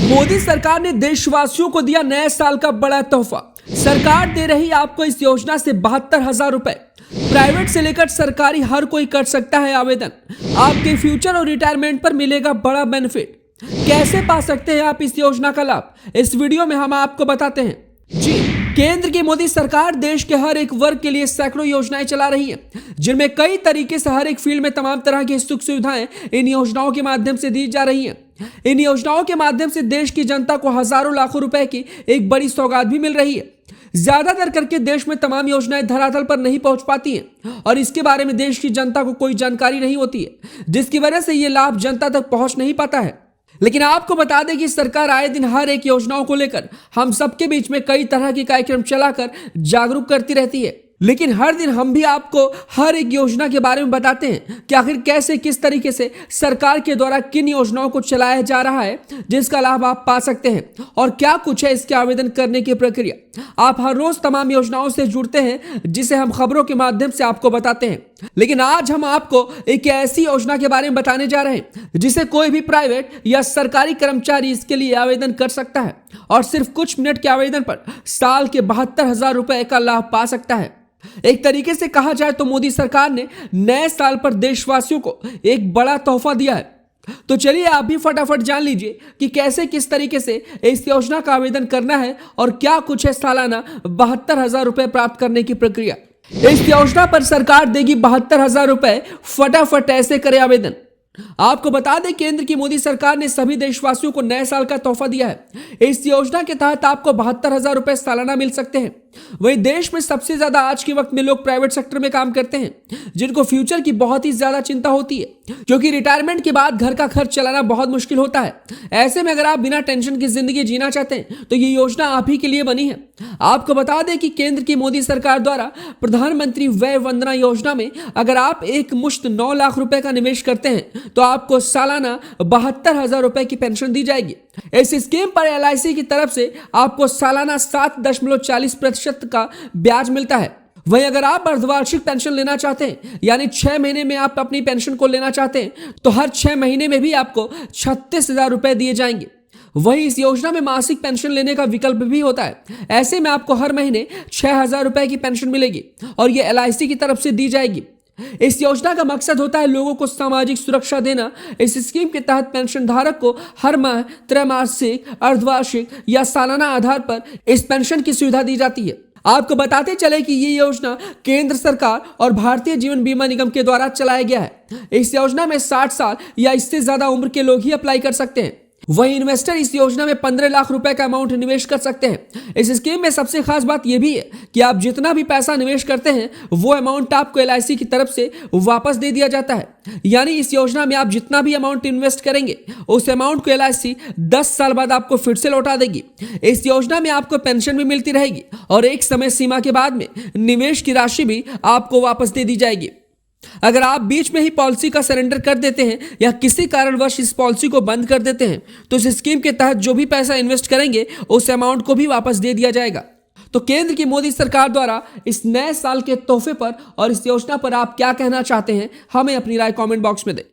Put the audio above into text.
मोदी सरकार ने देशवासियों को दिया नए साल का बड़ा तोहफा। सरकार दे रही आपको इस योजना से 72,000 रुपए। प्राइवेट से लेकर सरकारी हर कोई कर सकता है आवेदन। आपके फ्यूचर और रिटायरमेंट पर मिलेगा बड़ा बेनिफिट। कैसे पा सकते हैं आप इस योजना का लाभ, इस वीडियो में हम आपको बताते हैं। जी, केंद्र की मोदी सरकार देश के हर एक वर्ग के लिए सैकड़ों योजनाएं चला रही है, जिनमें कई तरीके से हर एक फील्ड में तमाम तरह की सुख सुविधाएं इन योजनाओं के माध्यम से दी जा रही हैं। इन योजनाओं के माध्यम से देश की जनता को हजारों लाखों रुपए की एक बड़ी सौगात भी मिल रही है। ज्यादातर करके देश में तमाम योजनाएं धरातल पर नहीं पहुंच पाती हैं और इसके बारे में देश की जनता को कोई जानकारी नहीं होती है, जिसकी वजह से ये लाभ जनता तक पहुंच नहीं पाता है। लेकिन आपको बता दें कि सरकार आए दिन हर एक योजनाओं को लेकर हम सबके बीच में कई तरह के कार्यक्रम चलाकर जागरूक करती रहती है। लेकिन हर दिन हम भी आपको हर एक योजना के बारे में बताते हैं कि आखिर कैसे किस तरीके से सरकार के द्वारा किन योजनाओं को चलाया जा रहा है, जिसका लाभ आप पा सकते हैं और क्या कुछ है इसके आवेदन करने की प्रक्रिया। आप हर रोज तमाम योजनाओं से जुड़ते हैं, जिसे हम खबरों के माध्यम से आपको बताते हैं। लेकिन आज हम आपको एक ऐसी योजना के बारे में बताने जा रहे हैं जिसे कोई भी प्राइवेट या सरकारी कर्मचारी इसके लिए आवेदन कर सकता है और सिर्फ कुछ मिनट के आवेदन पर साल के 72,000 रुपए का लाभ पा सकता है। एक तरीके से कहा जाए तो मोदी सरकार ने नए साल पर देशवासियों को एक बड़ा तोहफा दिया है। तो चलिए आप भी फटाफट जान लीजिए कि कैसे किस तरीके से इस योजना का आवेदन करना है और क्या कुछ है सालाना 72,000 रुपए प्राप्त करने की प्रक्रिया। इस योजना पर सरकार देगी 72,000 रुपए। फटाफट ऐसे करें आवेदन। आपको बता दें, केंद्र की मोदी सरकार ने सभी देशवासियों को नए साल का तोहफा दिया है। इस योजना के तहत आपको 72,000 रुपए सालाना मिल सकते हैं। वहीं देश में सबसे ज्यादा आज के वक्त में लोग प्राइवेट सेक्टर में काम करते हैं, जिनको फ्यूचर की बहुत ही ज्यादा चिंता होती है, क्योंकि रिटायरमेंट के बाद घर का खर्च चलाना बहुत मुश्किल होता है। ऐसे में अगर आप बिना टेंशन की जिंदगी जीना चाहते हैं तो ये योजना आप ही के लिए बनी है। आपको बता दें कि केंद्र की मोदी सरकार द्वारा प्रधानमंत्री वय वंदना योजना में अगर आप एक मुश्त 9 लाख रुपए का निवेश करते हैं तो आपको सालाना 72,000 रुपए की पेंशन दी जाएगी। इस स्कीम पर LIC की तरफ से आपको सालाना 7.40% का ब्याज मिलता है। वहीं अगर आप अर्धवार्षिक पेंशन लेना चाहते हैं, यानी 6 महीने में आप अपनी पेंशन को लेना चाहते हैं, तो हर 6 महीने में भी आपको 36,000 रुपए दिए जाएंगे। वहीं इस योजना में मासिक पेंशन लेने का विकल्प भी होता है। ऐसे में आपको हर महीने 6,000 रुपए की पेंशन मिलेगी और ये LIC की तरफ से दी जाएगी। इस योजना का मकसद होता है लोगों को सामाजिक सुरक्षा देना। इस स्कीम के तहत पेंशन धारक को हर माह, त्रैमासिक, अर्धवार्षिक या सालाना आधार पर इस पेंशन की सुविधा दी जाती है। आपको बताते चले कि ये योजना केंद्र सरकार और भारतीय जीवन बीमा निगम के द्वारा चलाया गया है। इस योजना में 60 साल या इससे ज्यादा उम्र के लोग ही अप्लाई कर सकते हैं। वहीं इन्वेस्टर इस योजना में 15 लाख रुपए का अमाउंट निवेश कर सकते हैं। इस स्कीम में सबसे खास बात यह भी है कि आप जितना भी पैसा निवेश करते हैं वो अमाउंट आपको LIC की तरफ से वापस दे दिया जाता है। यानी इस योजना में आप जितना भी अमाउंट इन्वेस्ट करेंगे उस अमाउंट को LIC 10 साल बाद आपको फिर से लौटा देगी। इस योजना में आपको पेंशन भी मिलती रहेगी और एक समय सीमा के बाद में निवेश की राशि भी आपको वापस दे दी जाएगी। अगर आप बीच में ही पॉलिसी का सरेंडर कर देते हैं या किसी कारणवश इस पॉलिसी को बंद कर देते हैं तो इस स्कीम के तहत जो भी पैसा इन्वेस्ट करेंगे उस अमाउंट को भी वापस दे दिया जाएगा। तो केंद्र की मोदी सरकार द्वारा इस नए साल के तोहफे पर और इस योजना पर आप क्या कहना चाहते हैं, हमें अपनी राय कमेंट बॉक्स में दें।